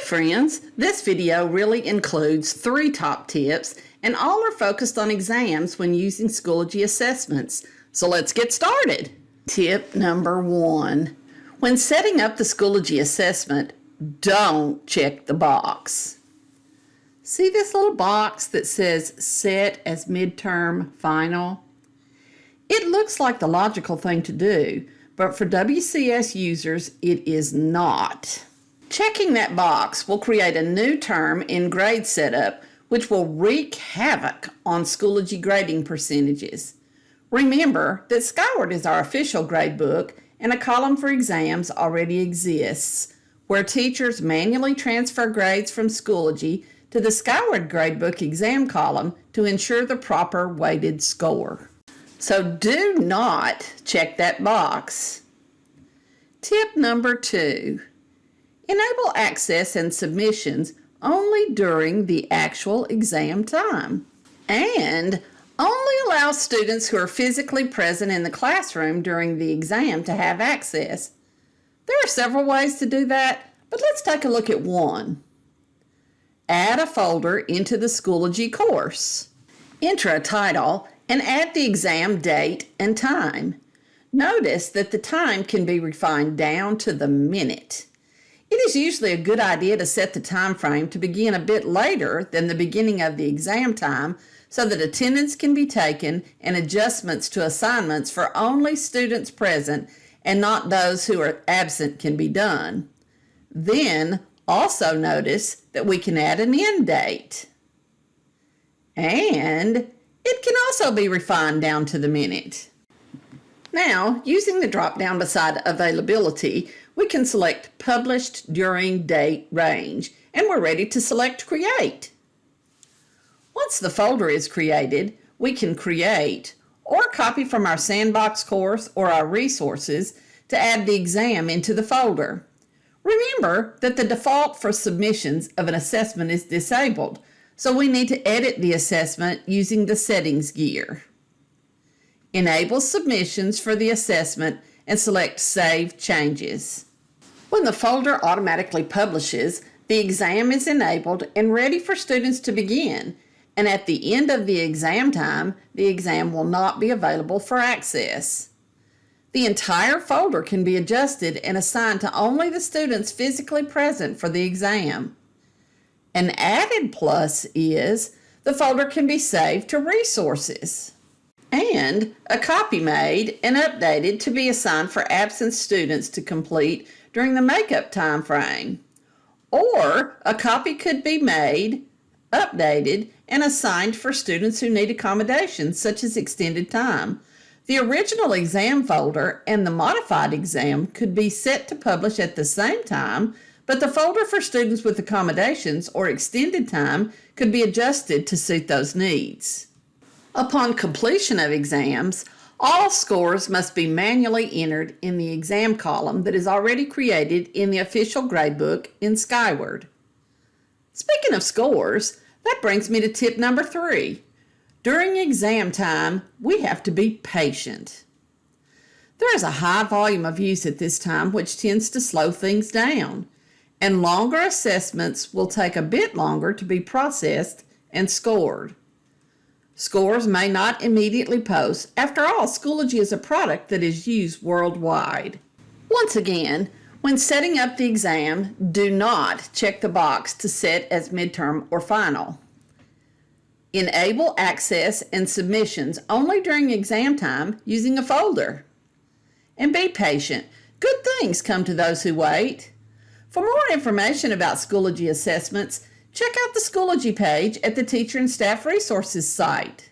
friends, this video really includes 3 top tips, and all are focused on exams when using Schoology assessments. So let's get started. Tip number 1. When setting up the Schoology assessment, don't check the box. See this little box that says set as midterm final? It looks like the logical thing to do, but for WCS users, it is not. Checking that box will create a new term in grade setup, which will wreak havoc on Schoology grading percentages. Remember that Skyward is our official gradebook, and a column for exams already exists, where teachers manually transfer grades from Schoology to the Skyward gradebook exam column to ensure the proper weighted score. So do not check that box. Tip number 2. Enable access and submissions only during the actual exam time. And only allow students who are physically present in the classroom during the exam to have access. There are several ways to do that, but let's take a look at one. Add a folder into the Schoology course. Enter a title and add the exam date and time. Notice that the time can be refined down to the minute. It is usually a good idea to set the time frame to begin a bit later than the beginning of the exam time so that attendance can be taken and adjustments to assignments for only students present and not those who are absent can be done. Then also notice that we can add an end date. And it can also be refined down to the minute. Now, using the drop-down beside availability, we can select Published During Date Range, and we're ready to select Create. Once the folder is created, we can create or copy from our Sandbox course or our resources to add the exam into the folder. Remember that the default for submissions of an assessment is disabled, so we need to edit the assessment using the Settings gear. Enable submissions for the assessment and select Save Changes. When the folder automatically publishes, the exam is enabled and ready for students to begin, and at the end of the exam time, the exam will not be available for access. The entire folder can be adjusted and assigned to only the students physically present for the exam. An added plus is the folder can be saved to resources, and a copy made and updated to be assigned for absent students to complete during the makeup time frame. Or a copy could be made, updated, and assigned for students who need accommodations such as extended time. The original exam folder and the modified exam could be set to publish at the same time, but the folder for students with accommodations or extended time could be adjusted to suit those needs. Upon completion of exams, all scores must be manually entered in the exam column that is already created in the official gradebook in Skyward. Speaking of scores, that brings me to tip number 3. During exam time, we have to be patient. There is a high volume of use at this time, which tends to slow things down, and longer assessments will take a bit longer to be processed and scored. Scores may not immediately post. After all, Schoology is a product that is used worldwide. Once again, when setting up the exam, do not check the box to set as midterm or final. Enable access and submissions only during exam time using a folder. And be patient. Good things come to those who wait. For more information about Schoology assessments, check out the Schoology page at the Teacher and Staff Resources site.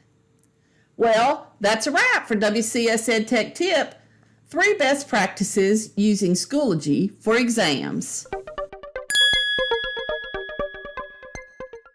Well, that's a wrap for WCS EdTech Tip, 3 best practices using Schoology for exams.